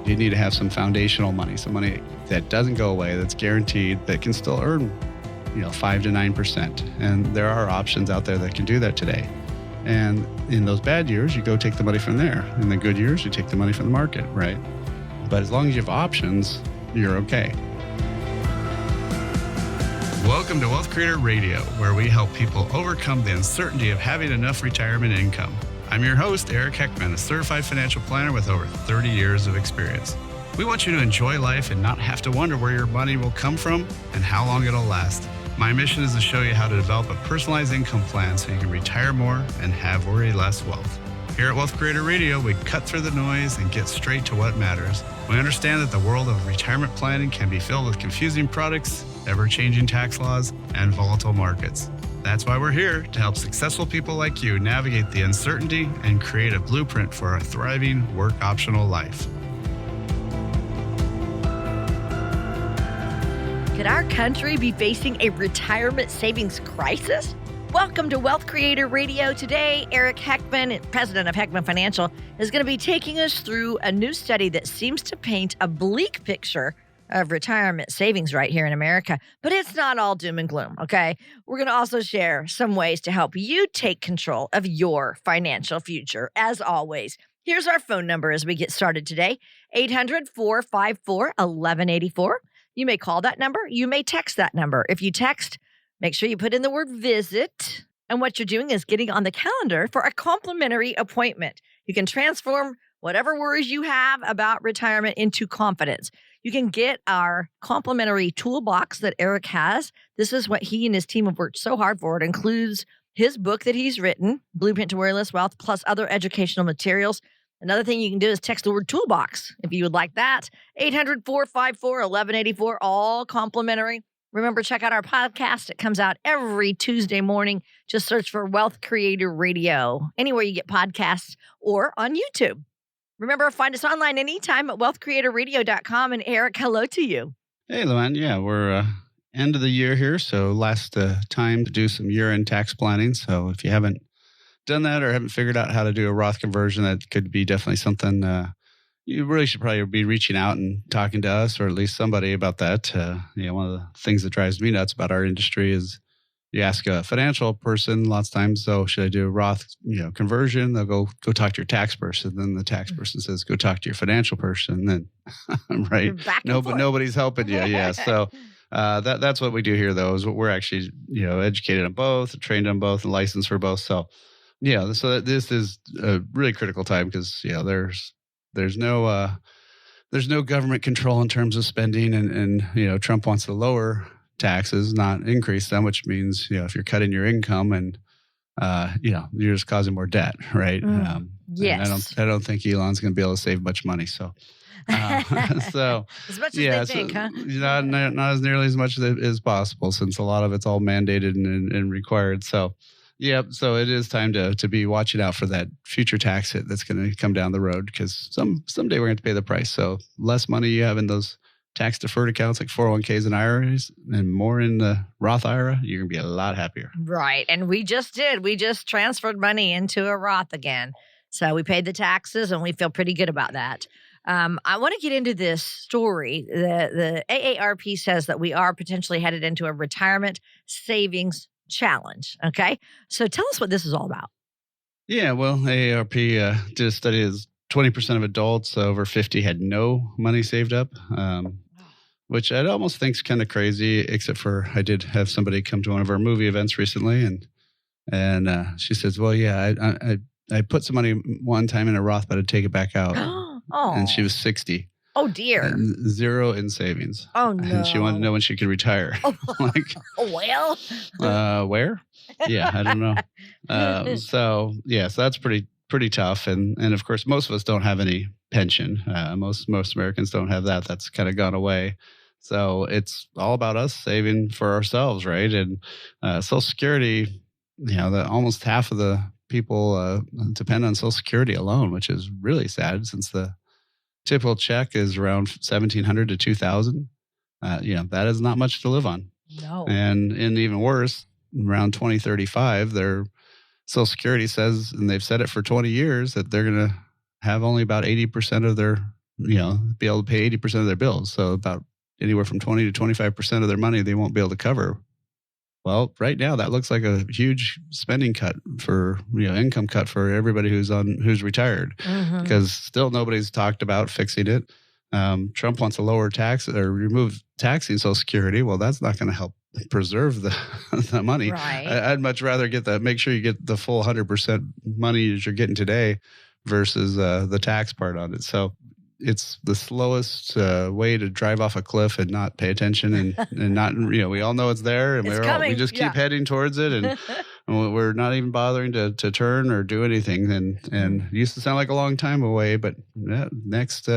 You need to have some foundational money, some money that doesn't go away, that's guaranteed, that can still earn 5 to 9%. And there are options out there that can do that today. And in those bad years, you go take the money from there. In the good years, you take the money from the market, right? But as long as you have options, you're okay. Welcome to Wealth Creator Radio, where we help people overcome the uncertainty of having enough retirement income. I'm your host, Eric Heckman, a certified financial planner with over 30 years of experience. We want you to enjoy life and not have to wonder where your money will come from and how long it'll last. My mission is to show you how to develop a personalized income plan so you can retire more and have worry less wealth. Here at Wealth Creator Radio, we cut through the noise and get straight to what matters. We understand that the world of retirement planning can be filled with confusing products, ever-changing tax laws, and volatile markets. That's why we're here to help successful people like you navigate the uncertainty and create a blueprint for a thriving, work-optional life. Could our country be facing a retirement savings crisis? Welcome to Wealth Creator Radio. Today, Eric Heckman, president of Heckman Financial, is going to be taking us through a new study that seems to paint a bleak picture of retirement savings right here in America. But it's not all doom and gloom, okay? We're going to also share some ways to help you take control of your financial future. As always, here's our phone number as we get started today, 800-454-1184. You may call that number. You may text that number. If you text, make sure you put in the word visit. And what you're doing is getting on the calendar for a complimentary appointment. You can transform whatever worries you have about retirement into confidence. You can get our complimentary toolbox that Eric has. This is what he and his team have worked so hard for. It includes his book that he's written, Blueprint to Worryless Wealth, plus other educational materials. Another thing you can do is text the word toolbox if you would like that. 800-454-1184, all complimentary. Remember, check out our podcast. It comes out every Tuesday morning. Just search for Wealth Creator Radio, anywhere you get podcasts or on YouTube. Remember, find us online anytime at wealthcreatorradio.com. And Eric, hello to you. Hey, Luann. Yeah, we're end of the year here, so last time to do some year-end tax planning. So if you haven't done that or haven't figured out how to do a Roth conversion, that could be definitely something you really should probably be reaching out and talking to us or at least somebody about that. One of the things that drives me nuts about our industry is you ask a financial person lots of times, so should I do a Roth conversion? They'll go talk to your tax person. Then the tax person says, go talk to your financial person. Then, right? Nobody's helping you. Yeah. So that's what we do here, though, is we're actually educated on both, trained on both, and licensed for both. So so this is a really critical time because there's no government control in terms of spending, and Trump wants to lower taxes, not increase them, which means if you're cutting your income and you're just causing more debt, right? Yes. I don't think Elon's going to be able to save much money. So so as much as they think, huh? Not as nearly as much as possible, since a lot of it's all mandated and required. So. Yep. So it is time to be watching out for that future tax hit that's going to come down the road, because someday we're going to pay the price. So less money you have in those tax deferred accounts like 401ks and IRAs and more in the Roth IRA, you're going to be a lot happier. Right. And we just transferred money into a Roth again. So we paid the taxes and we feel pretty good about that. I want to get into this story. The AARP says that we are potentially headed into a retirement savings challenge. Okay. So tell us what this is all about. Yeah. Well, AARP did a study as 20% of adults over 50 had no money saved up, which I'd almost think is kind of crazy, except for I did have somebody come to one of our movie events recently. And she says, well, yeah, I put some money one time in a Roth, but I'd take it back out. And she was 60. Oh, dear. And zero in savings. Oh, no. And she wanted to know when she could retire. Well. Where? Yeah, I don't know. So that's pretty tough. And of course, most of us don't have any pension. Most Americans don't have that. That's kind of gone away. So it's all about us saving for ourselves, right? And Social Security, that almost half of the people depend on Social Security alone, which is really sad, since the typical check is around $1,700 to $2,000. That is not much to live on. No. And even worse, around 2035, their Social Security says, and they've said it for 20 years, that they're going to have only about 80% of their be able to pay 80% of their bills. So about anywhere from 20 to 25% of their money they won't be able to cover. Well, right now that looks like a huge spending cut for, income cut for everybody who's retired, because still nobody's talked about fixing it. Trump wants to lower tax or remove taxing Social Security. Well, that's not going to help preserve the money. Right. I'd much rather make sure you get the full 100% money as you're getting today versus the tax part on it. So it's the slowest way to drive off a cliff and not pay attention and not, we all know it's there and we just keep heading towards it, and we're not even bothering to turn or do anything. And it used to sound like a long time away, but next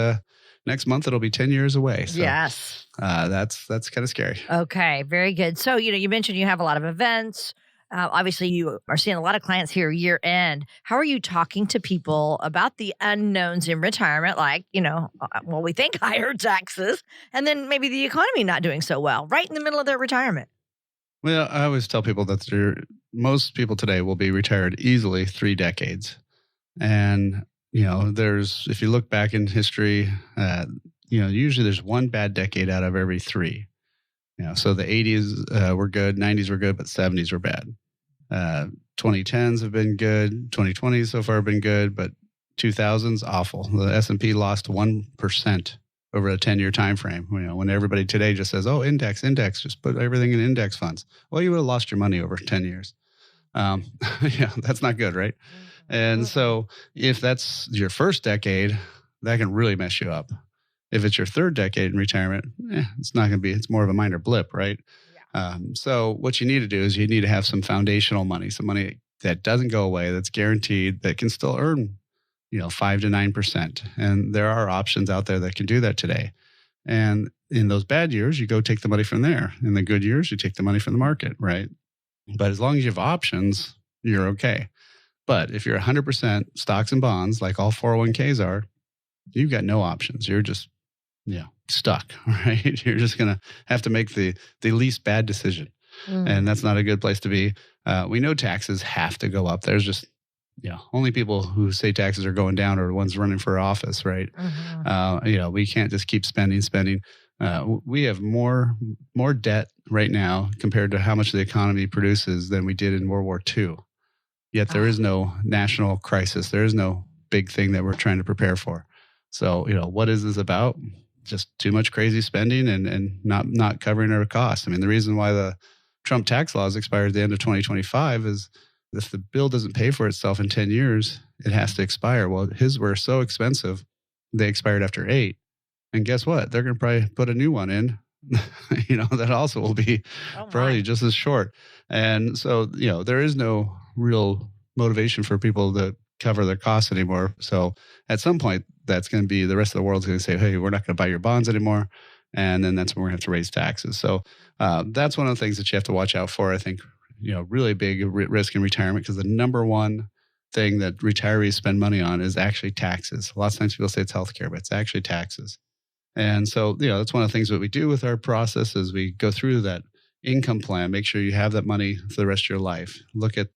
month it'll be 10 years away. So, yes. That's kind of scary. Okay, very good. So, you mentioned you have a lot of events. Obviously, you are seeing a lot of clients here year end. How are you talking to people about the unknowns in retirement, like, we think higher taxes, and then maybe the economy not doing so well right in the middle of their retirement? Well, I always tell people that most people today will be retired easily 3 decades. And, if you look back in history, usually there's one bad decade out of every 3. So the 80s were good, 90s were good, but 70s were bad. 2010s have been good, 2020s so far have been good, but 2000s awful. The S&P lost 1% over a 10-year time frame. When everybody today just says, "Oh, index, just put everything in index funds." Well, you would have lost your money over 10 years. That's not good, right? And so if that's your first decade, that can really mess you up. If it's your 3rd decade in retirement, it's not going to be, it's more of a minor blip, right? Yeah. So what you need to do is you need to have some foundational money, some money that doesn't go away, that's guaranteed, that can still earn, 5 to 9%. And there are options out there that can do that today. And in those bad years, you go take the money from there. In the good years, you take the money from the market, right? But as long as you have options, you're okay. But if you're 100% stocks and bonds, like all 401ks are, you've got no options. You're just stuck, right? You're just going to have to make the least bad decision. And that's not a good place to be. We know taxes have to go up. There's just, only people who say taxes are going down are the ones running for office, right? We can't just keep spending. We have more debt right now compared to how much the economy produces than we did in World War II. Yet there is no national crisis. There is no big thing that we're trying to prepare for. So, what is this about? Just too much crazy spending and not covering our costs. I mean, the reason why the Trump tax laws expired at the end of 2025 is if the bill doesn't pay for itself in 10 years, it has to expire. Well, his were so expensive, they expired after 8. And guess what? They're going to probably put a new one in, that also will be probably just as short. And so, there is no real motivation for people to cover their costs anymore. So at some point, that's going to be, the rest of the world's going to say, "Hey, we're not going to buy your bonds anymore." And then that's when we're going to have to raise taxes. So that's one of the things that you have to watch out for. I think, really big risk in retirement, because the number one thing that retirees spend money on is actually taxes. Lots of times people say it's healthcare, but it's actually taxes. And so, that's one of the things that we do with our process is we go through that income plan, make sure you have that money for the rest of your life. Look at,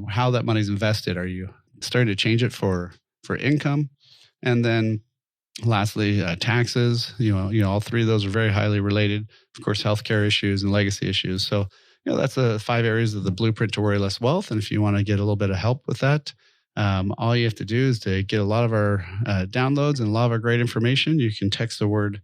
how that money's invested. Are you starting to change it for income? And then lastly, taxes, all 3 of those are very highly related. Of course, healthcare issues and legacy issues. So, that's the 5 areas of the blueprint to worry less wealth. And if you want to get a little bit of help with that, all you have to do is to get a lot of our downloads and a lot of our great information. You can text the word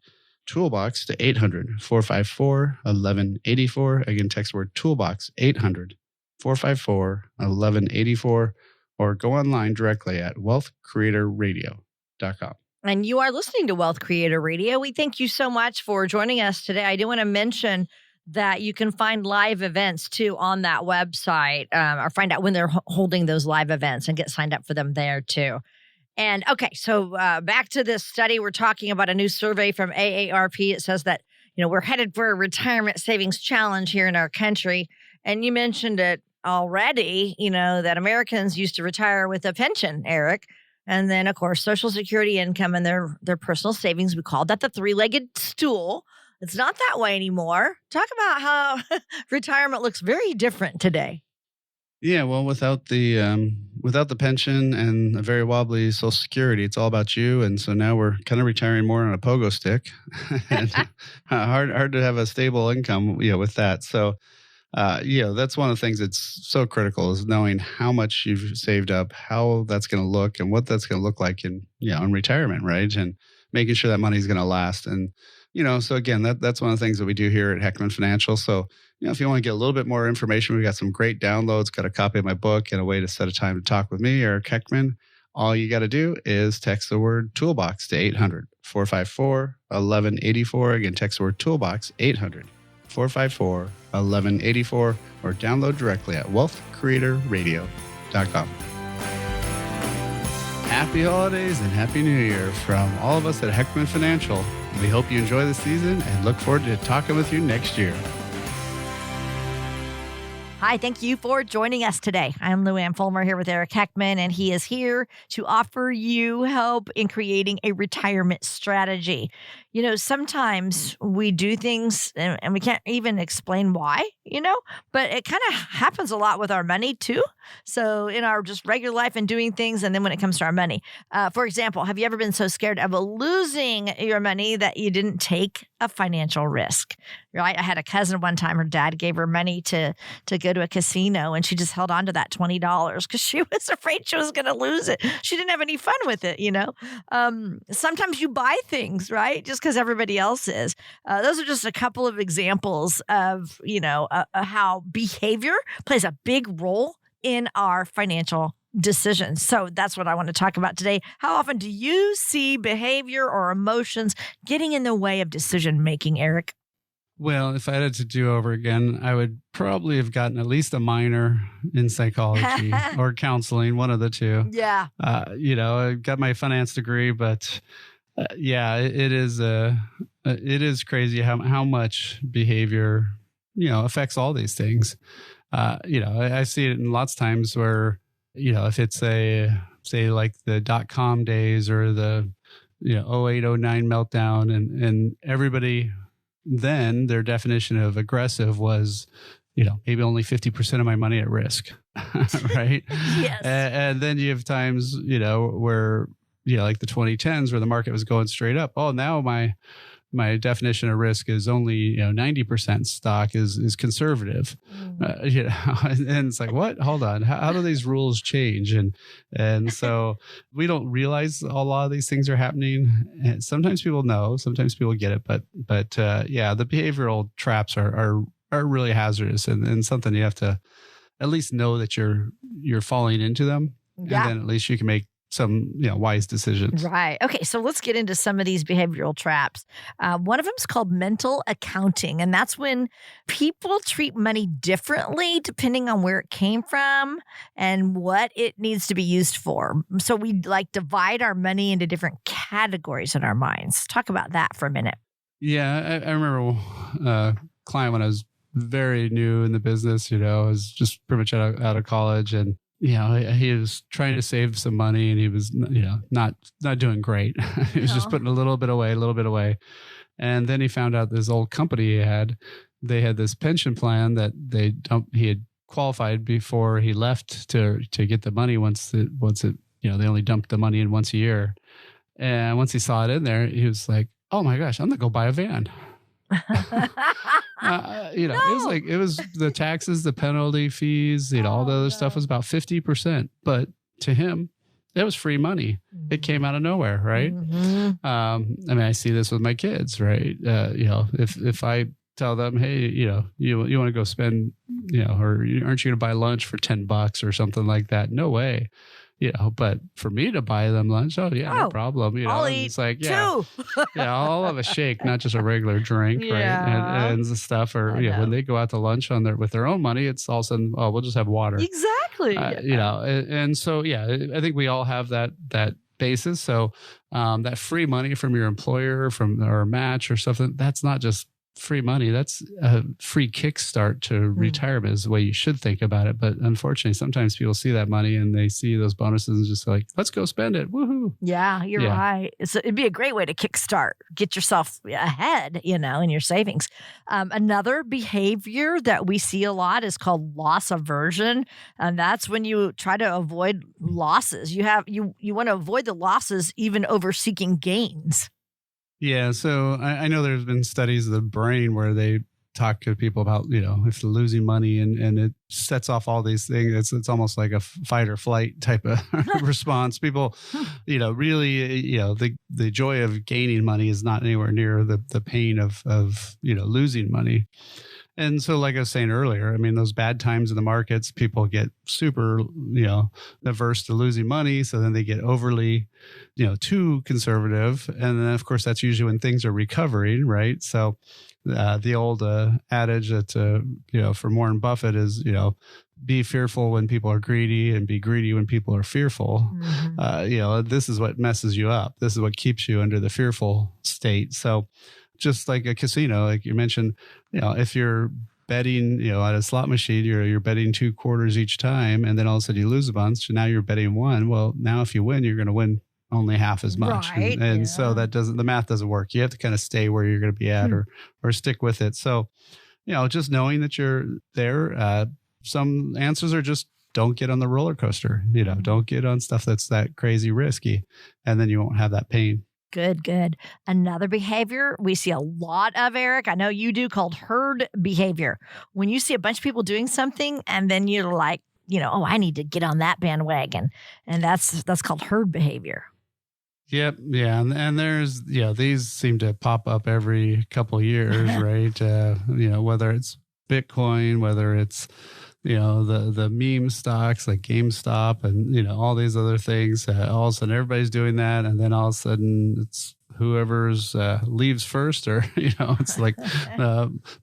toolbox to 800-454-1184. Again, text the word toolbox, 800-454-1184, or go online directly at wealthcreatorradio.com. And you are listening to Wealth Creator Radio. We thank you so much for joining us today. I do want to mention that you can find live events too on that website, or find out when they're holding those live events and get signed up for them there too. And okay, so back to this study, we're talking about a new survey from AARP. It says that, we're headed for a retirement savings challenge here in our country. And you mentioned it already, that Americans used to retire with a pension, Eric. And then, of course, Social Security income and their personal savings. We called that the 3-legged stool. It's not that way anymore. Talk about how retirement looks very different today. Yeah, well, without the without the pension and a very wobbly Social Security, it's all about you. And so now we're kind of retiring more on a pogo stick, and hard to have a stable income, with that. So, that's one of the things that's so critical is knowing how much you've saved up, how that's going to look, and what that's going to look like in retirement, right? And making sure that money's going to last. And so again, that's one of the things that we do here at Heckman Financial. So, if you want to get a little bit more information, we've got some great downloads, got a copy of my book, and a way to set a time to talk with me, Eric Heckman. All you got to do is text the word toolbox to 800-454-1184. Again, text the word toolbox, 800-454-1184, or download directly at wealthcreatorradio.com. Happy holidays and Happy New Year from all of us at Heckman Financial. We hope you enjoy the season and look forward to talking with you next year. Hi, thank you for joining us today. I'm Lou Ann Fulmer here with Eric Heckman, and he is here to offer you help in creating a retirement strategy. Sometimes we do things and we can't even explain why, but it kind of happens a lot with our money too. So in our just regular life and doing things, and then when it comes to our money. For example, have you ever been so scared of losing your money that you didn't take a financial risk? Right? I had a cousin one time, her dad gave her money to go to a casino, and she just held on to that $20 because she was afraid she was going to lose it. She didn't have any fun with it, Sometimes you buy things, right? Just because everybody else is. Those are just a couple of examples of, how behavior plays a big role in our financial decisions. So that's what I want to talk about today. How often do you see behavior or emotions getting in the way of decision making, Eric? Well, if I had it to do over again, I would probably have gotten at least a minor in psychology or counseling, one of the two. Yeah. I got my finance degree, but it is crazy how much behavior, affects all these things. I see it in lots of times where, if it's say like the .com days or the, 08, 09 meltdown and everybody, then their definition of aggressive was, maybe only 50% of my money at risk, right? Yes. And then you have times, where, like the 2010s where the market was going straight up. Oh, now my definition of risk is only 90% stock is conservative, and it's like, what? Hold on, how do these rules change? And so we don't realize a lot of these things are happening. And sometimes people know, sometimes people get it, but the behavioral traps are really hazardous and something you have to at least know that you're falling into them, Yeah. And then at least you can make some wise decisions. Right. Okay. So let's get into some of these behavioral traps. One of them is called mental accounting. And that's when people treat money differently depending on where it came from and what it needs to be used for. So we divide our money into different categories in our minds. Talk about that for a minute. Yeah. I remember a client when I was very new in the business, I was just pretty much out of college, and he was trying to save some money, and he was, not doing great. He was just putting a little bit away. And then he found out this old company they had this pension plan that he had qualified before he left to get the money once it, they only dumped the money in once a year. And once he saw it in there, he was like, oh my gosh, I'm going to go buy a van. It was the taxes, the penalty fees, all the other stuff was about 50%. But to him, it was free money. It came out of nowhere, right? Mm-hmm. I see this with my kids, right? If I tell them, hey, you want to go spend, or aren't you going to buy lunch for $10 or something like that? No way. But for me to buy them lunch, no problem. I'll eat it's like, two. I'll have a shake, not just a regular drink, right? And the stuff, or when they go out to lunch with their own money, it's all of a sudden, we'll just have water. Exactly. And so I think we all have that basis. So that free money from your employer, from or match or something, that's not just free money. That's a free kickstart to retirement is the way you should think about it. But unfortunately, sometimes people see that money and they see those bonuses and just like, let's go spend it. Woohoo. Yeah, you're right. So it'd be a great way to kickstart, get yourself ahead, in your savings. Another behavior that we see a lot is called loss aversion. And that's when you try to avoid losses. You want to avoid the losses even over seeking gains. Yeah, so I know there's been studies of the brain where they talk to people about, if they're losing money and it sets off all these things. It's almost like a fight or flight type of response. People, really, the joy of gaining money is not anywhere near the pain of losing money. And so, like I was saying earlier, I mean, those bad times in the markets, people get super, averse to losing money. So then they get overly, too conservative. And then, of course, that's usually when things are recovering, right? So the old adage that, for Warren Buffett is, be fearful when people are greedy and be greedy when people are fearful. Mm-hmm. This is what messes you up. This is what keeps you under the fearful state. So just like a casino, like you mentioned, if you're betting, at a slot machine, you're betting 2 quarters each time, and then all of a sudden you lose a bunch, and now you're betting 1. Well, now if you win, you're going to win only half as much. Right, and so the math doesn't work. You have to kind of stay where you're going to be at or stick with it. So, just knowing that you're there, some answers are just don't get on the roller coaster, don't get on stuff that's that crazy risky, and then you won't have that pain. Good. Another behavior we see a lot of, Eric, I know you do, called herd behavior. When you see a bunch of people doing something and then you're like, oh, I need to get on that bandwagon. And that's called herd behavior. Yep. Yeah. And there's, these seem to pop up every couple of years, right? Whether it's Bitcoin, whether it's, the meme stocks like GameStop and, all these other things. All of a sudden everybody's doing that. And then all of a sudden it's whoever's leaves first or, it's like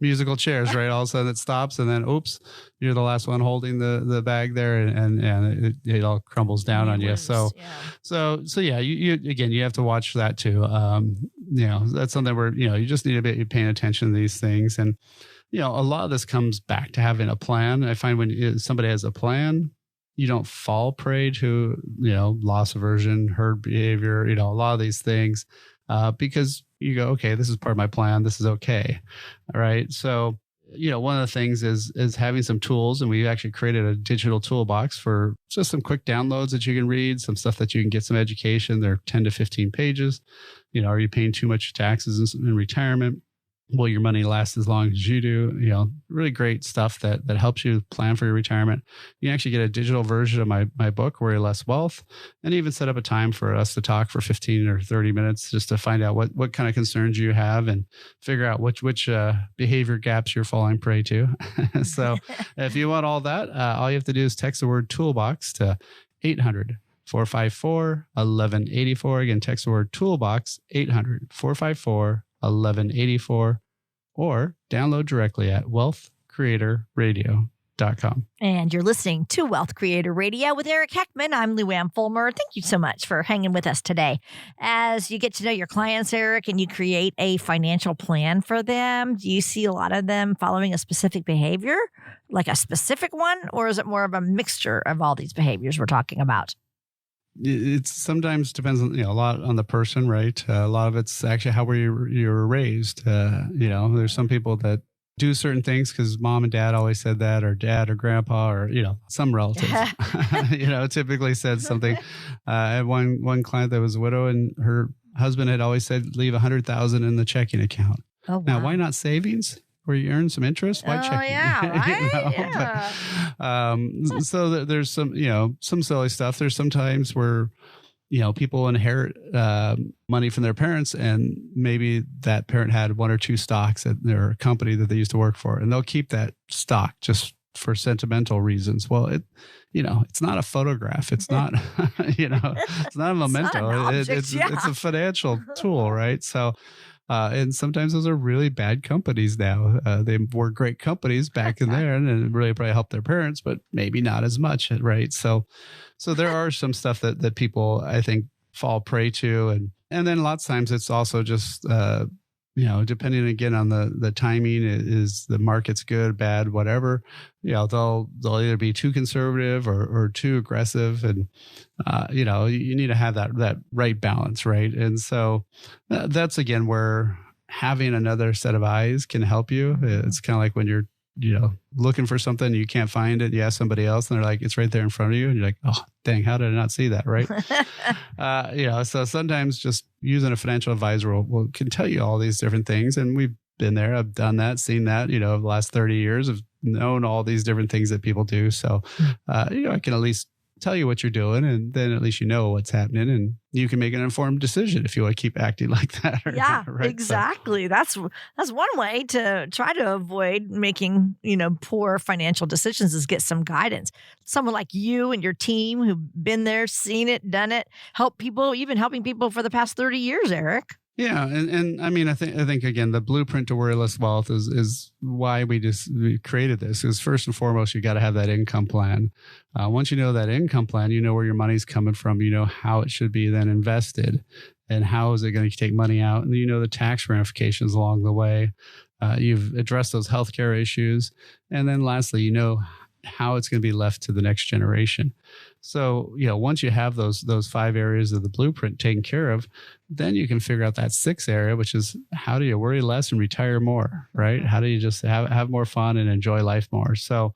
musical chairs, right? All of a sudden it stops and then, oops, you're the last one holding the bag there and it all crumbles down on you. So you have to watch that too. That's something where, you just need to be paying attention to these things. And, a lot of this comes back to having a plan. I find when somebody has a plan, you don't fall prey to, loss aversion, herd behavior, a lot of these things, because you go, okay, this is part of my plan. This is okay. All right. So, one of the things is having some tools, and we actually created a digital toolbox for just some quick downloads that you can read, some stuff that you can get some education. They're 10 to 15 pages. Are you paying too much taxes in retirement? Will your money last as long as you do? Really great stuff that helps you plan for your retirement. You can actually get a digital version of my book, Worry Less Wealth, and even set up a time for us to talk for 15 or 30 minutes just to find out what kind of concerns you have and figure out which behavior gaps you're falling prey to. So if you want all that, all you have to do is text the word toolbox to 800-454-1184. Again, text the word toolbox, 800-454-1184, or download directly at wealthcreatorradio.com. And you're listening to Wealth Creator Radio with Eric Heckman. I'm Lou Ann Fulmer. Thank you so much for hanging with us today. As you get to know your clients, Eric, and you create a financial plan for them, do you see a lot of them following a specific behavior, like a specific one, or is it more of a mixture of all these behaviors we're talking about? It sometimes depends on, a lot on the person, right? A lot of it's actually how you were raised. There's some people that do certain things because mom and dad always said that, or dad or grandpa, or, some relatives, typically said something. I had one client that was a widow, and her husband had always said, leave $100,000 in the checking account. Oh, wow. Now, why not savings? Where you earn some interest, why checking? Yeah, right? Yeah. But, so there's some, some silly stuff. There's sometimes where, people inherit money from their parents, and maybe that parent had 1 or 2 stocks at their company that they used to work for, and they'll keep that stock just for sentimental reasons. Well, it's not a photograph. It's not, it's not a memento. It's a financial tool, right? So. And sometimes those are really bad companies now. They were great companies back in there, and it really probably helped their parents, but maybe not as much, right? So there are some stuff that people, I think, fall prey to. And then lots of times it's also just, depending again on the timing, is the market's good, bad, whatever, they'll either be too conservative or too aggressive. And, you need to have that right balance. Right. And so that's again where having another set of eyes can help you. It's kind of like when you're, looking for something, you can't find it. You ask somebody else and they're like, it's right there in front of you. And you're like, oh, dang, how did I not see that? Right. So sometimes just using a financial advisor can tell you all these different things. And we've been there. I've done that, seen that, the last 30 years. I've known all these different things that people do. So, I can at least tell you what you're doing, and then at least you know what's happening, and you can make an informed decision if you want to keep acting like that or yeah, not, right? exactly. So, that's one way to try to avoid making, poor financial decisions, is get some guidance. Someone like you and your team who've been there, seen it, done it, even helping people for the past 30 years, Eric. Yeah, and I mean, I think again, the blueprint to worryless wealth is why we created this. Is first and foremost, you got to have that income plan. Once you know that income plan, you know where your money's coming from. You know how it should be then invested, and how is it going to take money out, and the tax ramifications along the way. You've addressed those healthcare issues, and then lastly, how it's going to be left to the next generation. So, once you have those 5 areas of the blueprint taken care of, then you can figure out that 6th area, which is how do you worry less and retire more, right? How do you just have more fun and enjoy life more? So,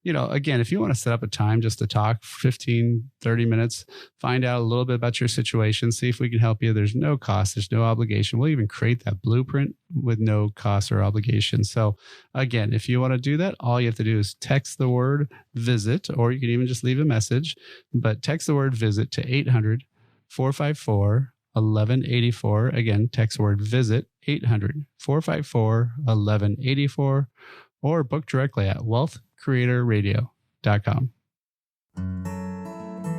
again, if you want to set up a time just to talk 15, 30 minutes, find out a little bit about your situation, see if we can help you. There's no cost. There's no obligation. We'll even create that blueprint with no cost or obligation. So again, if you want to do that, all you have to do is text the word visit, or you can even just leave a message, but text the word visit to 800-454-1184. Again, text the word visit 800-454-1184, or book directly at wealthcreatorradio.com.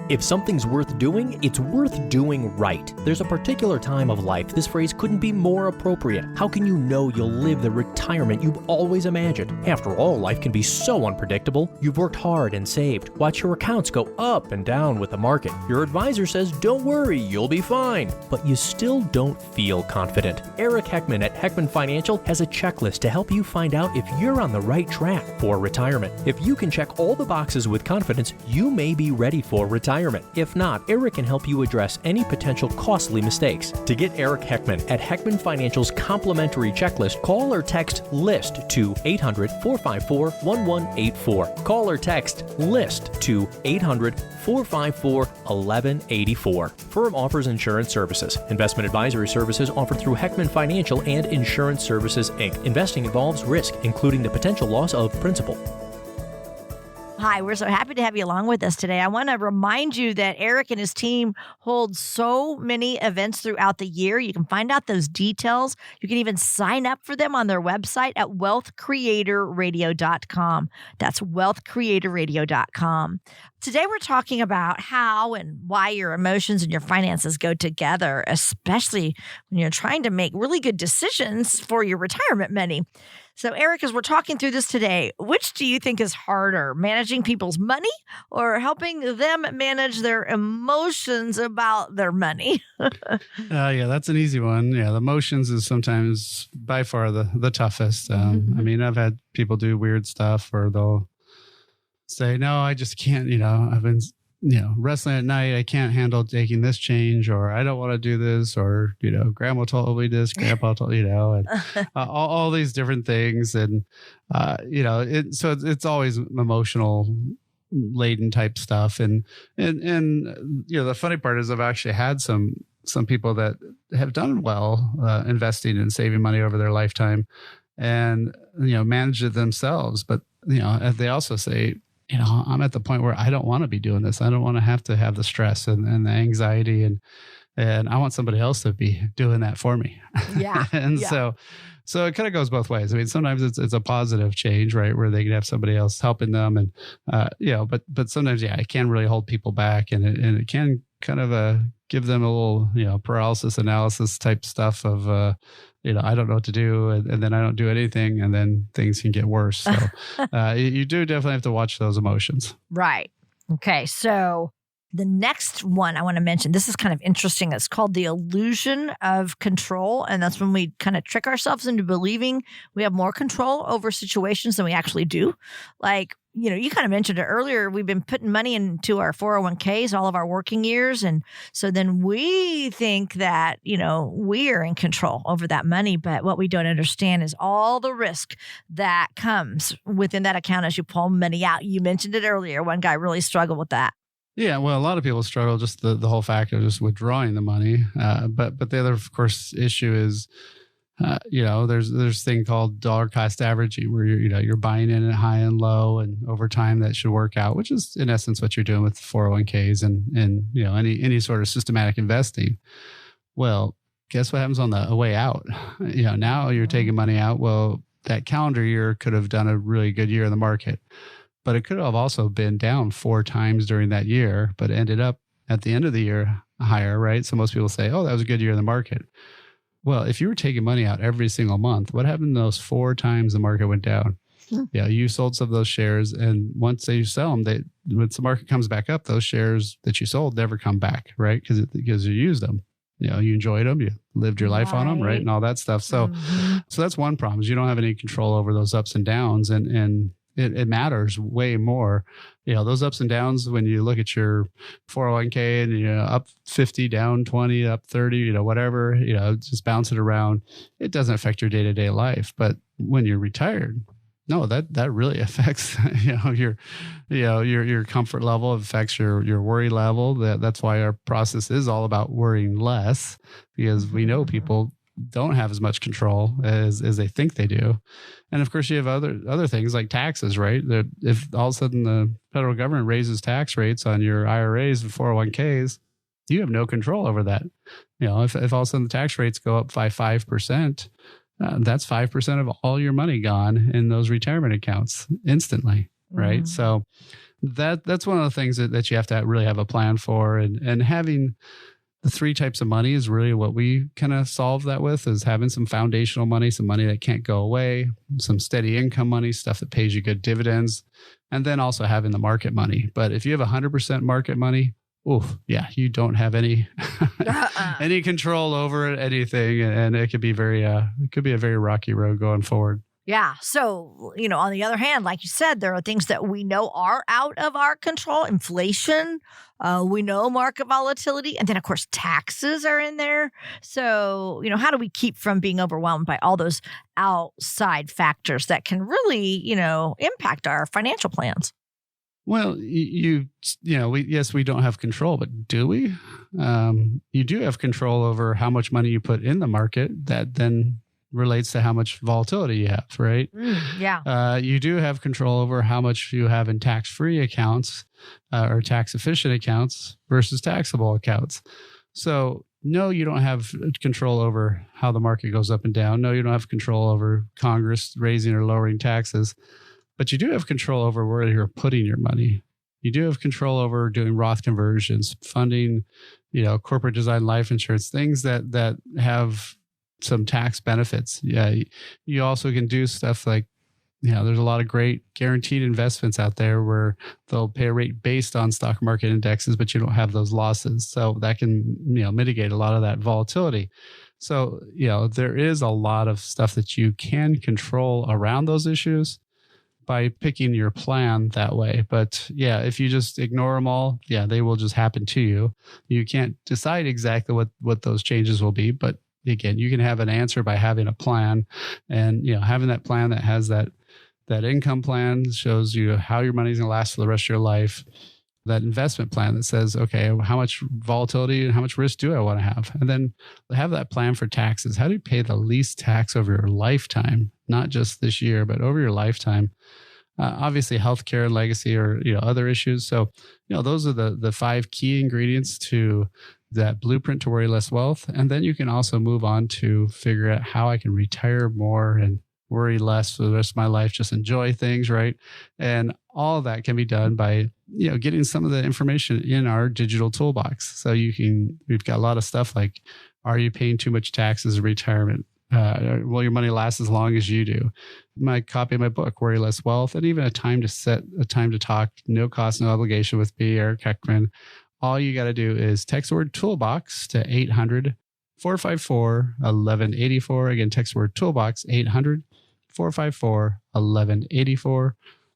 If something's worth doing, it's worth doing right. There's a particular time of life this phrase couldn't be more appropriate. How can you know you'll live the retirement you've always imagined? After all, life can be so unpredictable. You've worked hard and saved. Watch your accounts go up and down with the market. Your advisor says, don't worry, you'll be fine. But you still don't feel confident. Eric Heckman at Heckman Financial has a checklist to help you find out if you're on the right track for retirement. If you can check all the boxes with confidence, you may be ready for retirement. If not, Eric can help you address any potential costly mistakes. To get Eric Heckman at Heckman Financial's complimentary checklist, call or text LIST to 800-454-1184. Call or text LIST to 800-454-1184. Firm offers insurance services. Investment advisory services offered through Heckman Financial and Insurance Services, Inc. Investing involves risk, including the potential loss of principal. Hi, we're so happy to have you along with us today. I want to remind you that Eric and his team hold so many events throughout the year. You can find out those details. You can even sign up for them on their website at wealthcreatorradio.com. That's wealthcreatorradio.com. Today, we're talking about how and why your emotions and your finances go together, especially when you're trying to make really good decisions for your retirement money. So, Eric, as we're talking through this today, which do you think is harder, managing people's money or helping them manage their emotions about their money? Yeah, that's an easy one. Yeah, the emotions is sometimes by far the toughest. I mean, I've had people do weird stuff, or they'll say, no, I just can't, I've been, wrestling at night. I can't handle taking this change, or I don't want to do this, or, grandma told me this, grandpa told, and all these different things. And, so it's always emotional laden type stuff. And, the funny part is I've actually had some people that have done well, investing and saving money over their lifetime and, manage it themselves. But, they also say, I'm at the point where I don't want to be doing this. I don't want to have the stress and the anxiety, and I want somebody else to be doing that for me. Yeah. So it kind of goes both ways. I mean, sometimes it's a positive change, right, where they can have somebody else helping them, and but sometimes, it can really hold people back, and it can kind of give them a little, paralysis analysis type stuff of, I don't know what to do, and then I don't do anything, and then things can get worse. So you do definitely have to watch those emotions. Right. Okay. So The next one I want to mention, this is kind of interesting. It's called the illusion of control. And that's when we kind of trick ourselves into believing we have more control over situations than we actually do. Like, you kind of mentioned it earlier. We've been putting money into our 401ks all of our working years. And so then we think that, we are in control over that money. But what we don't understand is all the risk that comes within that account as you pull money out. You mentioned it earlier. One guy really struggled with that. Yeah, well, a lot of people struggle just the whole fact of just withdrawing the money. But the other, of course, issue is, there's this thing called dollar cost averaging, where you're buying in at high and low, and over time that should work out, which is in essence what you're doing with 401ks and any sort of systematic investing. Well, guess what happens on the way out? Now you're taking money out. Well, that calendar year could have done a really good year in the market, but it could have also been down 4 times during that year, but ended up at the end of the year higher, right? So most people say, oh, that was a good year in the market. Well, if you were taking money out every single month, what happened those 4 times the market went down? Yeah, you sold some of those shares, and once you sell them, once the market comes back up, those shares that you sold never come back, right? Because you used them. You enjoyed them, you lived your life on them, right? And all that stuff. So, so that's one problem, is you don't have any control over those ups and downs, and it matters way more. Those ups and downs, when you look at your 401k and up 50, down 20, up 30, whatever, just bounce it around. It doesn't affect your day-to-day life. But when you're retired, no, that really affects your comfort level. It affects your worry level. That's why our process is all about worrying less, because we know people don't have as much control as they think they do. And of course, you have other things like taxes, right? That if all of a sudden the federal government raises tax rates on your IRAs and 401ks, you have no control over that. If all of a sudden the tax rates go up by 5%, that's 5% of all your money gone in those retirement accounts instantly, right? So that's one of the things that you have to really have a plan for, and having the 3 types of money is really what we kind of solve that with, is having some foundational money, some money that can't go away, some steady income money, stuff that pays you good dividends, and then also having the market money. But if you have 100% market money, you don't have any any control over anything, and it could be a very rocky road going forward. Yeah. So, on the other hand, like you said, there are things that we know are out of our control. Inflation, we know market volatility, and then, of course, taxes are in there. So, how do we keep from being overwhelmed by all those outside factors that can really, impact our financial plans? Well, we don't have control, but do we? You do have control over how much money you put in the market. That then relates to how much volatility you have, right? Yeah. You do have control over how much you have in tax-free accounts or tax-efficient accounts versus taxable accounts. So no, you don't have control over how the market goes up and down. No, you don't have control over Congress raising or lowering taxes. But you do have control over where you're putting your money. You do have control over doing Roth conversions, funding, corporate design life insurance, things that have some tax benefits. Yeah, you also can do stuff like, there's a lot of great guaranteed investments out there where they'll pay a rate based on stock market indexes, but you don't have those losses. So that can, mitigate a lot of that volatility. So, there is a lot of stuff that you can control around those issues by picking your plan that way. But if you just ignore them all, they will just happen to you. You can't decide exactly what those changes will be. But again, you can have an answer by having a plan, and, having that plan that has that income plan shows you how your money's going to last for the rest of your life. That investment plan that says, okay, how much volatility and how much risk do I want to have? And then have that plan for taxes. How do you pay the least tax over your lifetime? Not just this year, but over your lifetime. Obviously, healthcare and legacy are other issues. So those are the 5 key ingredients to that blueprint to worry less wealth. And then you can also move on to figure out how I can retire more and worry less for the rest of my life, just enjoy things, right? And all of that can be done by, getting some of the information in our digital toolbox. So we've got a lot of stuff like, are you paying too much taxes in retirement? Will your money last as long as you do? My copy of my book, Worry Less Wealth, and even a time to talk, no cost, no obligation with me, Eric Heckman. all you got to do is text the word toolbox to 800-454-1184. Again, text the word toolbox, 800-454-1184,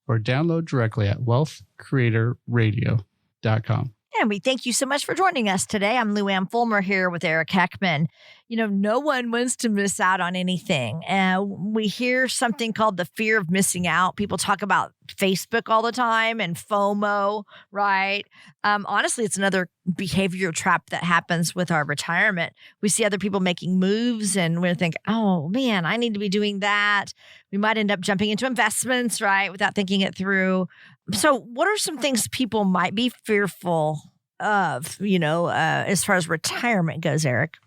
or download directly at wealthcreatorradio.com. And we thank you so much for joining us today. I'm Lou Ann Fulmer here with Eric Heckman. No one wants to miss out on anything. We hear something called the fear of missing out. People talk about Facebook all the time and FOMO, right? Honestly, it's another behavior trap that happens with our retirement. We see other people making moves and we think, oh man, I need to be doing that. We might end up jumping into investments, right? Without thinking it through. So what are some things people might be fearful of, as far as retirement goes, Eric?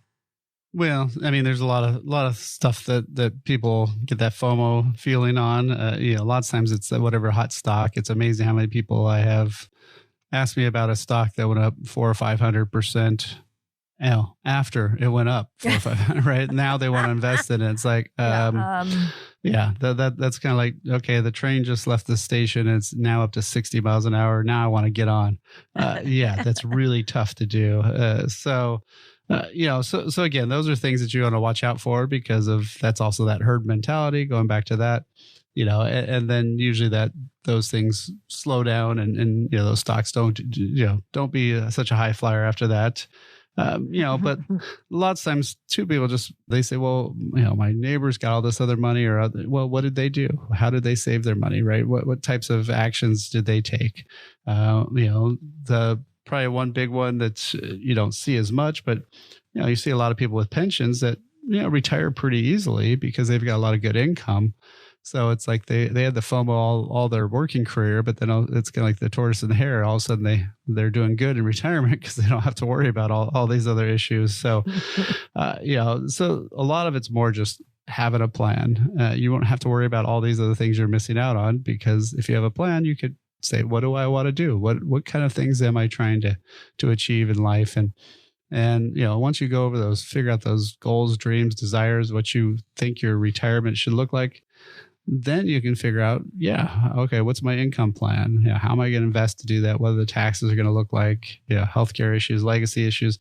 Well, I mean, there's a lot of stuff that people get that FOMO feeling on. A lot of times it's whatever hot stock. It's amazing how many people I have asked me about a stock that went up 400 or 500%. After it went up 400 or 500, right? Now they want to invest in it. It's like, that's kind of like, okay, the train just left the station. It's now up to 60 miles an hour. Now I want to get on. That's really tough to do. So again, those are things that you want to watch out for because that's also that herd mentality, going back to that, and then usually those things slow down and those stocks don't be such a high flyer after that. But lots of times too, people they say, well, my neighbor's got all this other money well, what did they do? How did they save their money? Right. What types of actions did they take? The probably one big one that you don't see as much, but you see a lot of people with pensions that, retire pretty easily because they've got a lot of good income. So it's like they had the FOMO all their working career, but then it's kind of like the tortoise and the hare. All of a sudden they're doing good in retirement because they don't have to worry about all these other issues. So, so a lot of it's more just having a plan. You won't have to worry about all these other things you're missing out on because if you have a plan, you could say, what do I want to do? What kind of things am I trying to achieve in life? And once you go over those, figure out those goals, dreams, desires, what you think your retirement should look like, then you can figure out, okay, what's my income plan? How am I going to invest to do that? What are the taxes are going to look like? Healthcare issues, legacy issues,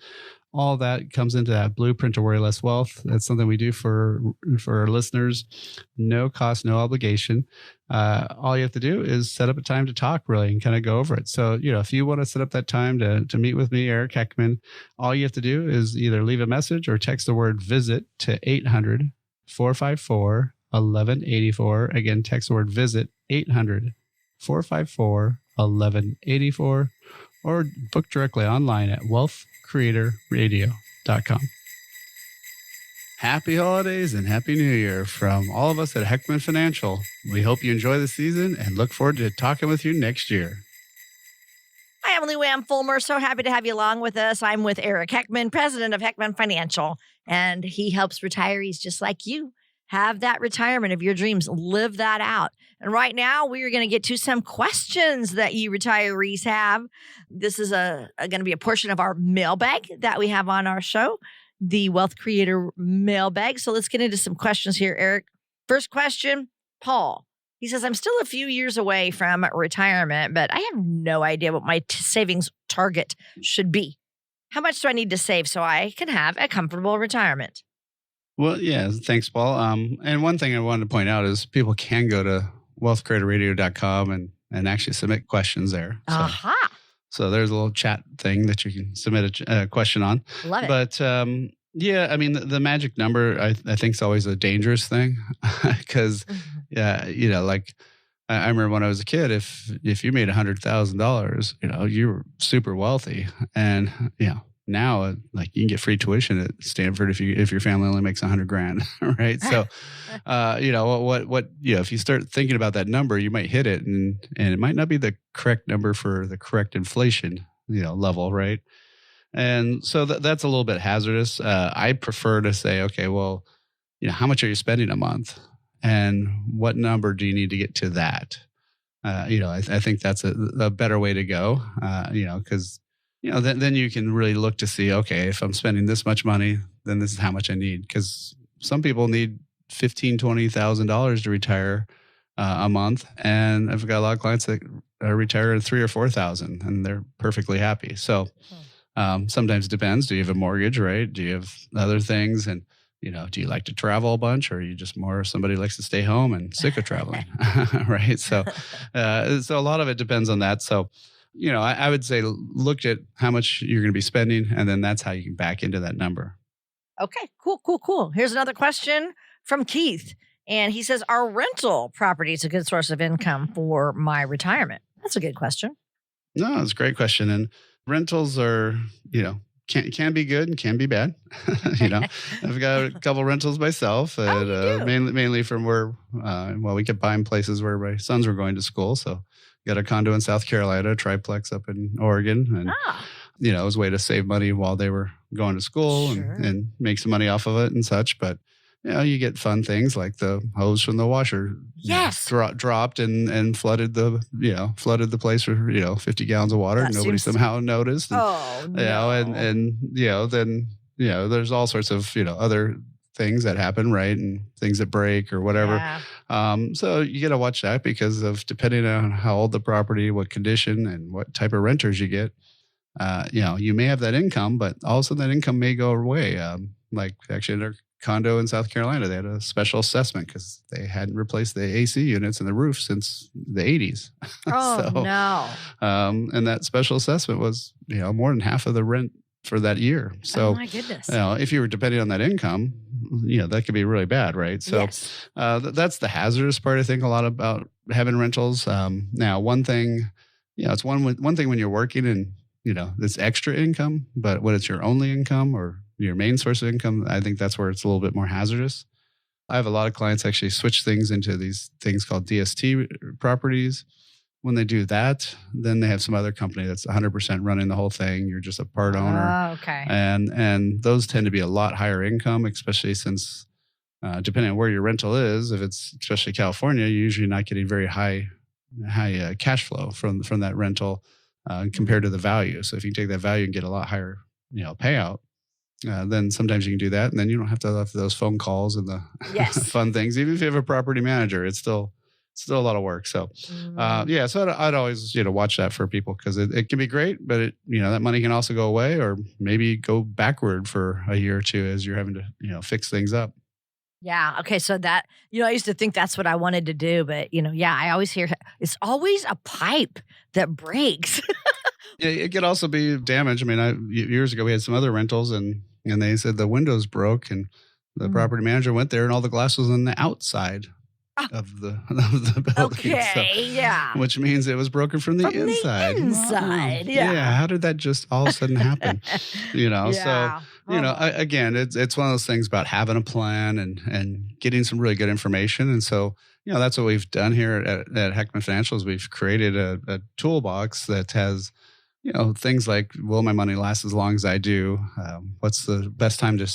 all that comes into that blueprint to worry less wealth. That's something we do for our listeners. No cost, no obligation. All you have to do is set up a time to talk really and kind of go over it. So, if you want to set up that time to meet with me, Eric Heckman, all you have to do is either leave a message or text the word visit to 800-454-1184. Again, text the word visit 800-454-1184 or book directly online at wealthcreatorradio.com. Happy holidays and Happy New Year from all of us at Heckman Financial. We hope you enjoy the season and look forward to talking with you next year. Hi, I'm Lou Ann Fulmer. So happy to have you along with us. I'm with Eric Heckman, president of Heckman Financial, and he helps retirees just like you have that retirement of your dreams, live that out. And right now, we are going to get to some questions that you retirees have. This is going to be a portion of our mailbag that we have on our show, the Wealth Creator mailbag. So let's get into some questions here, Eric. First question, Paul. He says, I'm still a few years away from retirement, but I have no idea what my savings target should be. How much do I need to save so I can have a comfortable retirement? Well, yeah, thanks, Paul. And one thing I wanted to point out is people can go to wealthcreatorradio.com and actually submit questions there. So there's a little chat thing that you can submit a question on. Love it. But yeah, I mean, the magic number, I think is always a dangerous thing because, like I remember when I was a kid, if you made $100,000, you were super wealthy. And, now, like you can get free tuition at Stanford if your family only makes $100,000, right? So, if you start thinking about that number, you might hit it, and it might not be the correct number for the correct inflation, level, right? And so that's a little bit hazardous. I prefer to say, okay, well, how much are you spending a month, and what number do you need to get to that? I think that's a better way to go. Because. Then you can really look to see, okay, if I'm spending this much money, then this is how much I need. Because some people need $15,000, $20,000 to retire a month. And I've got a lot of clients that retire at 3,000 or 4,000 and they're perfectly happy. So sometimes it depends. Do you have a mortgage, right? Do you have other things? And, do you like to travel a bunch, or are you just more somebody who likes to stay home and sick of traveling? Right. So a lot of it depends on that. So, I would say look at how much you're going to be spending, and then that's how you can back into that number. Okay, cool. Here's another question from Keith. And he says, are rental properties a good source of income for my retirement? That's a good question. No, it's a great question. And rentals are, can be good and can be bad. I've got a couple rentals myself, mainly from where, we kept buying places where my sons were going to school. So got a condo in South Carolina, a triplex up in Oregon. And, it was a way to save money while they were going to school and make some money off of it and such. But, you get fun things like the hose from the washer dropped and flooded the place with, 50 gallons of water. Nobody somehow noticed. And, then, there's all sorts of, other things that happen, right? And things that break or whatever. Yeah. So you got to watch that because of depending on how old the property, what condition, and what type of renters you get. You may have that income, but all of a sudden that income may go away. Like actually in their condo in South Carolina, they had a special assessment because they hadn't replaced the AC units in the roof since the 80s. Oh, no. And that special assessment was, more than half of the rent for that year. So, oh my goodness. If you were depending on that income, that could be really bad, right? So yes. That's the hazardous part, I think, a lot about having rentals. Now, one thing, it's one thing when you're working and, it's extra income, but when it's your only income or your main source of income, I think that's where it's a little bit more hazardous. I have a lot of clients actually switch things into these things called DST properties. When they do that, then they have some other company that's 100% running the whole thing. You're just a part owner. Oh, okay. And those tend to be a lot higher income, especially since depending on where your rental is, if it's especially California, you're usually not getting very high cash flow from that rental compared to the value. So if you take that value and get a lot higher, payout, then sometimes you can do that. And then you don't have to have those phone calls and the fun things. Even if you have a property manager, it's still a lot of work. So, so I'd always, watch that for people because it can be great, but that money can also go away or maybe go backward for a year or two as you're having to, fix things up. Yeah. Okay. So that, I used to think that's what I wanted to do, but, I always hear it's always a pipe that breaks. Yeah, it could also be damage. I mean, years ago we had some other rentals and they said the windows broke and the property manager went there and all the glass was on the outside of the building. Okay, which means it was broken from the inside. The inside, wow. Yeah. How did that just all of a sudden happen? So, again, it's one of those things about having a plan and getting some really good information. And so, that's what we've done here at Heckman Financials. We've created a toolbox that has, things like, will my money last as long as I do? What's the best time to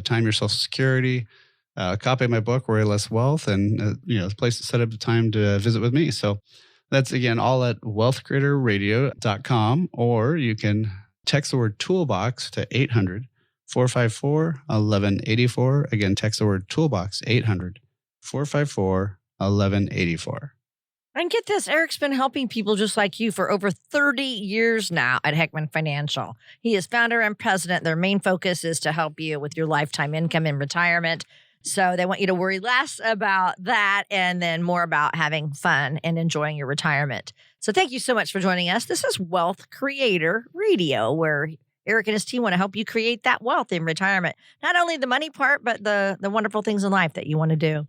time your Social Security? A copy of my book, Worry Less Wealth, and a place to set up the time to visit with me. So that's, again, all at wealthcreatorradio.com, or you can text the word toolbox to 800-454-1184. Again, text the word toolbox, 800-454-1184. And get this, Eric's been helping people just like you for over 30 years now at Heckman Financial. He is founder and president. Their main focus is to help you with your lifetime income in retirement. So they want you to worry less about that and then more about having fun and enjoying your retirement. So thank you so much for joining us. This is Wealth Creator Radio, where Eric and his team want to help you create that wealth in retirement. Not only the money part, but the wonderful things in life that you want to do.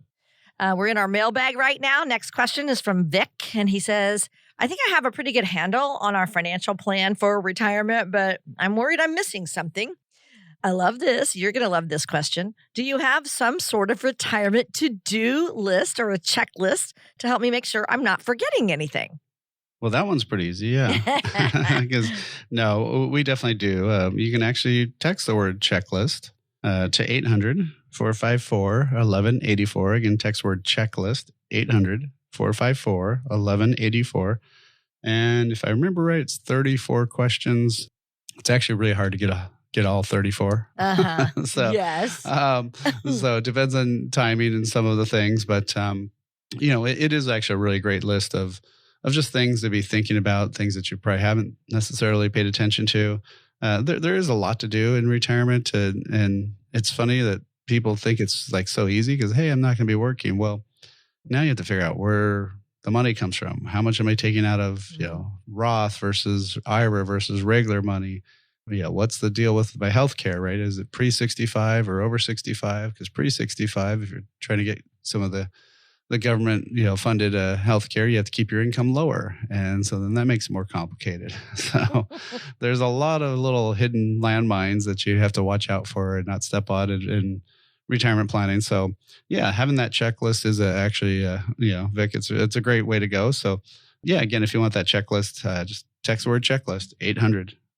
We're in our mailbag right now. Next question is from Vic, and he says, I think I have a pretty good handle on our financial plan for retirement, but I'm worried I'm missing something. I love this. You're going to love this question. Do you have some sort of retirement to-do list or a checklist to help me make sure I'm not forgetting anything? Well, that one's pretty easy, yeah. Because no, we definitely do. You can actually text the word checklist to 800-454-1184. Again, text word checklist, 800-454-1184. And if I remember right, it's 34 questions. It's actually really hard to get all 34. So, yes. So it depends on timing and some of the things, but it is actually a really great list of of just things to be thinking about, things that you probably haven't necessarily paid attention to. There is a lot to do in retirement, and it's funny that people think it's like so easy because, hey, I'm not going to be working. Well, now you have to figure out where the money comes from. How much am I taking out of, Roth versus IRA versus regular money? What's the deal with my healthcare, right? Is it pre-65 or over 65? Because pre-65, if you're trying to get some of the government, funded healthcare, you have to keep your income lower. And so then that makes it more complicated. So there's a lot of little hidden landmines that you have to watch out for and not step on in retirement planning. So yeah, having that checklist is actually, Vic, it's a great way to go. So yeah, again, if you want that checklist, just text the word checklist,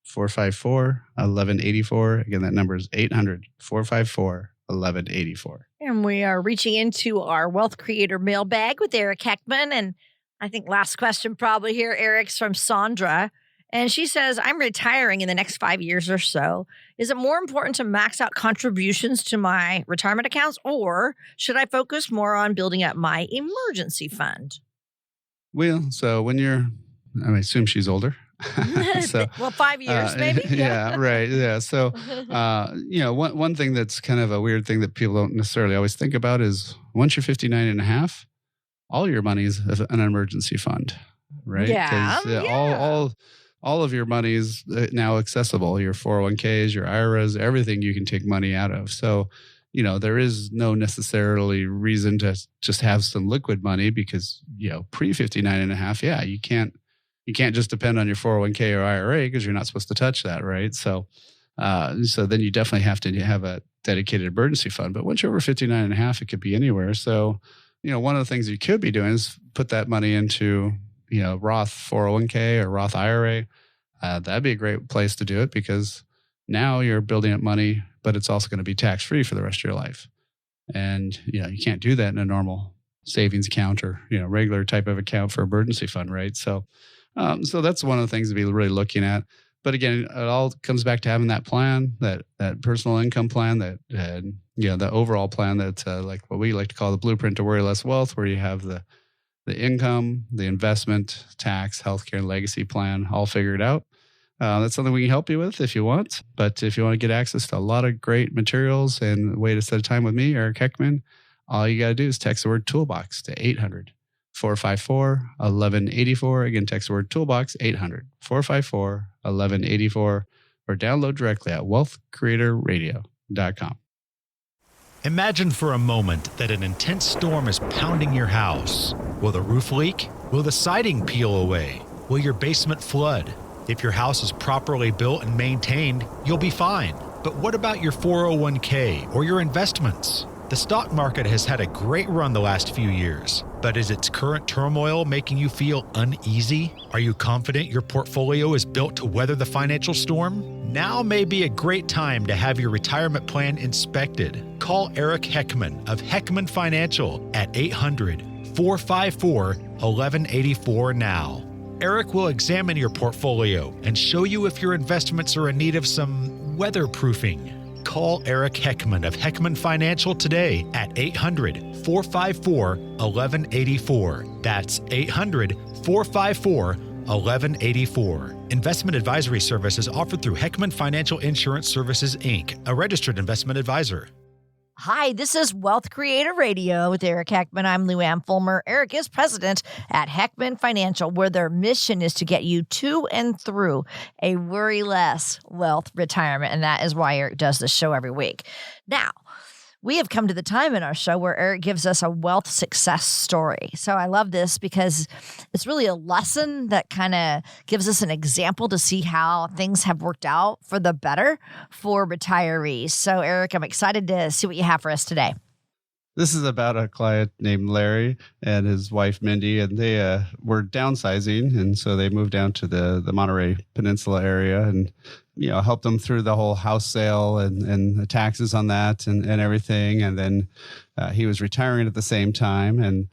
800-454-1184. Again, that number is 800-454-1184. And we are reaching into our Wealth Creator mailbag with Eric Heckman. And I think last question probably here, Eric's from Sandra. And she says, I'm retiring in the next 5 years or so. Is it more important to max out contributions to my retirement accounts, or should I focus more on building up my emergency fund? Well, so I assume she's older. So, well, 5 years maybe. Yeah, right. Yeah. So, one thing that's kind of a weird thing that people don't necessarily always think about is once you're 59 and a half, all your money is an emergency fund, right? Yeah. 'Cause, all of your money is now accessible. Your 401ks, your IRAs, everything you can take money out of. So, there is no necessarily reason to just have some liquid money because, pre 59 and a half, you can't just depend on your 401k or IRA because you're not supposed to touch that, right? So then you definitely have to have a dedicated emergency fund. But once you're over 59 and a half, it could be anywhere. So, one of the things you could be doing is put that money into, Roth 401k or Roth IRA. That'd be a great place to do it because now you're building up money, but it's also going to be tax-free for the rest of your life. And, you can't do that in a normal savings account or, regular type of account for emergency fund, right? So that's one of the things to be really looking at. But again, it all comes back to having that plan, that personal income plan, the overall plan that's like what we like to call the blueprint to worry less wealth, where you have the income, the investment, tax, healthcare, and legacy plan all figured out. That's something we can help you with if you want. But if you want to get access to a lot of great materials and a way to set a time with me, Eric Heckman, all you got to do is text the word toolbox to 800-454-1184. Again, text the word toolbox, 800-454-1184, or download directly at wealthcreatorradio.com. Imagine for a moment that an intense storm is pounding your house. Will the roof leak? Will the siding peel away? Will your basement flood? If your house is properly built and maintained, you'll be fine. But what about your 401k or your investments? The stock market has had a great run the last few years, but is its current turmoil making you feel uneasy? Are you confident your portfolio is built to weather the financial storm? Now may be a great time to have your retirement plan inspected. Call Eric Heckman of Heckman Financial at 800-454-1184 now. Eric will examine your portfolio and show you if your investments are in need of some weatherproofing. Call Eric Heckman of Heckman Financial today at 800-454-1184. That's 800-454-1184. Investment advisory services offered through Heckman Financial Insurance Services, Inc., a registered investment advisor. Hi, this is Wealth Creator Radio with Eric Heckman. I'm Lou Ann Fulmer. Eric is president at Heckman Financial, where their mission is to get you to and through a worry-less wealth retirement. And that is why Eric does this show every week. Now, we have come to the time in our show where Eric gives us a wealth success story. So I love this because it's really a lesson that kind of gives us an example to see how things have worked out for the better for retirees. So Eric, I'm excited to see what you have for us today. This is about a client named Larry and his wife, Mindy, and they were downsizing. And so they moved down to the Monterey Peninsula area and, helped them through the whole house sale and the taxes on that and everything. And then he was retiring at the same time. And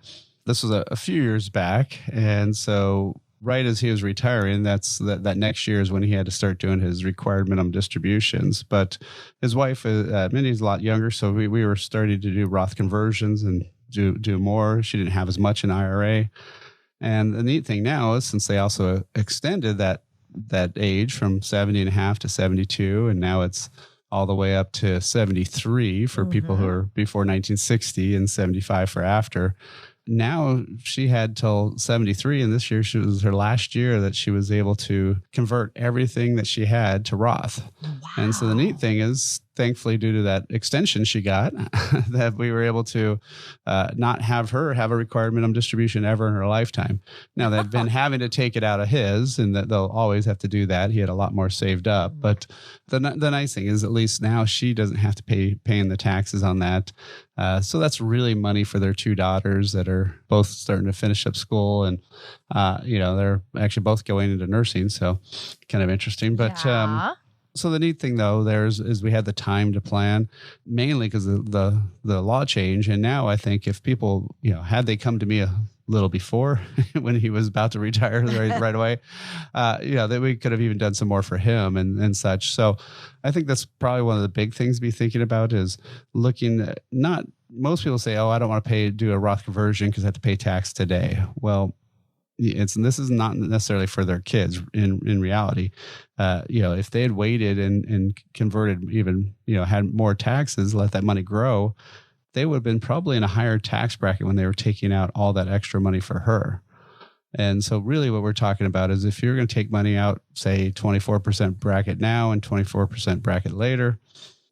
this was a few years back. And so right as he was retiring, that next year is when he had to start doing his required minimum distributions. But his wife, Mindy's a lot younger, so we were starting to do Roth conversions and do more. She didn't have as much in IRA. And the neat thing now is since they also extended that age from 70 and a half to 72, and now it's all the way up to 73 for people who are before 1960 and 75 for after. Now she had till 73, and this year was her last year that she was able to convert everything that she had to Roth. Wow. And so the neat thing is, thankfully, due to that extension she got, that we were able to not have her have a required minimum distribution ever in her lifetime. Now, they've been having to take it out of his, and that they'll always have to do that. He had a lot more saved up. But the nice thing is, at least now she doesn't have to paying the taxes on that. So that's really money for their two daughters that are both starting to finish up school, and they're actually both going into nursing. So kind of interesting. But so the neat thing though, is we had the time to plan, mainly because the law change. And now I think if people, had they come to me a little before when he was about to retire right away, that we could have even done some more for him and such. So I think that's probably one of the big things to be thinking about is looking at most people say, oh, I don't want to do a Roth conversion because I have to pay tax today. Well, this is not necessarily for their kids in reality. If they had waited and converted even, had more taxes, let that money grow, they would have been probably in a higher tax bracket when they were taking out all that extra money for her. And so really what we're talking about is if you're going to take money out, say 24% bracket now and 24% bracket later,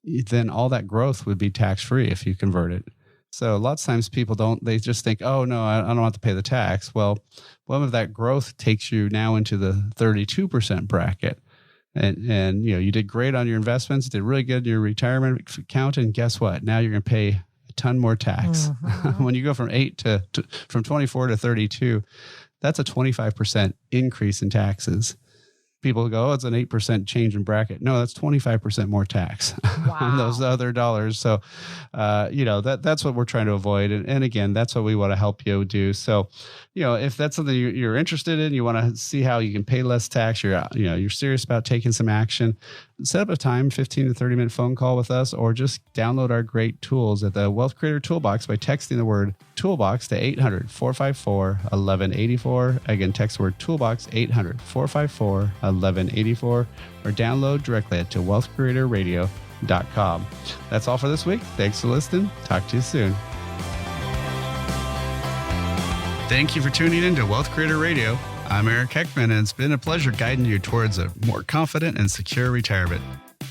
then all that growth would be tax-free if you convert it. So lots of times people they just think, oh, no, I don't have to pay the tax. Well, one of that growth takes you now into the 32% bracket. And you did great on your investments, did really good in your retirement account. And guess what? Now you're going to pay a ton more tax. When you go from from 24 to 32, that's a 25% increase in taxes. People go, oh, it's an 8% change in bracket. No, that's 25% more tax on those other dollars. So, that's what we're trying to avoid. And again, that's what we want to help you do. So, if that's something you're interested in, you want to see how you can pay less tax, you're serious about taking some action, set up a time, 15 to 30 minute phone call with us, or just download our great tools at the Wealth Creator Toolbox by texting the word toolbox to 800-454-1184. Again, text the word toolbox 800-454-1184, or download directly at wealthcreatorradio.com. That's all for this week. Thanks for listening. Talk to you soon. Thank you for tuning in to Wealth Creator Radio. I'm Eric Heckman, and it's been a pleasure guiding you towards a more confident and secure retirement.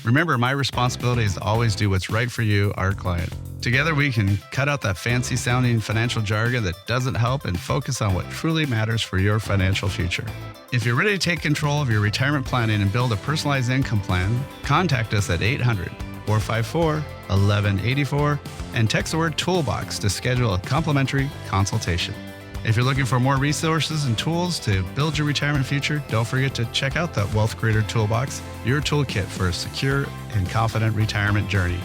Remember, my responsibility is to always do what's right for you, our client. Together, we can cut out that fancy-sounding financial jargon that doesn't help and focus on what truly matters for your financial future. If you're ready to take control of your retirement planning and build a personalized income plan, contact us at 800-454-1184 and text the word toolbox to schedule a complimentary consultation. If you're looking for more resources and tools to build your retirement future, don't forget to check out the Wealth Creator Toolbox, your toolkit for a secure and confident retirement journey.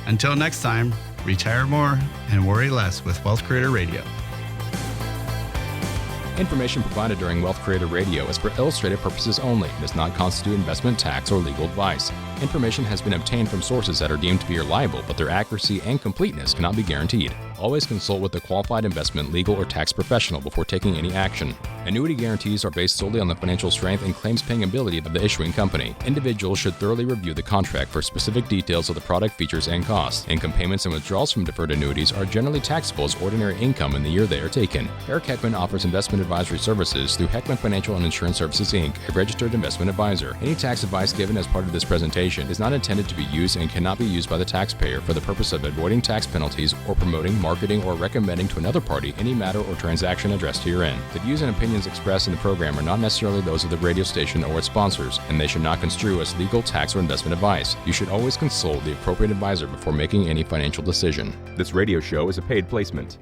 Until next time, retire more and worry less with Wealth Creator Radio. Information provided during Wealth Creator Radio is for illustrative purposes only and does not constitute investment, tax, or legal advice. Information has been obtained from sources that are deemed to be reliable, but their accuracy and completeness cannot be guaranteed. Always consult with a qualified investment, legal, or tax professional before taking any action. Annuity guarantees are based solely on the financial strength and claims-paying ability of the issuing company. Individuals should thoroughly review the contract for specific details of the product features and costs. Income payments and withdrawals from deferred annuities are generally taxable as ordinary income in the year they are taken. Eric Heckman offers investment advisory services through Heckman Financial and Insurance Services, Inc., a registered investment advisor. Any tax advice given as part of this presentation is not intended to be used and cannot be used by the taxpayer for the purpose of avoiding tax penalties or promoting, marketing, or recommending to another party any matter or transaction addressed herein. The views and opinions expressed in the program are not necessarily those of the radio station or its sponsors, and they should not construe as legal, tax, or investment advice. You should always consult the appropriate advisor before making any financial decision. This radio show is a paid placement.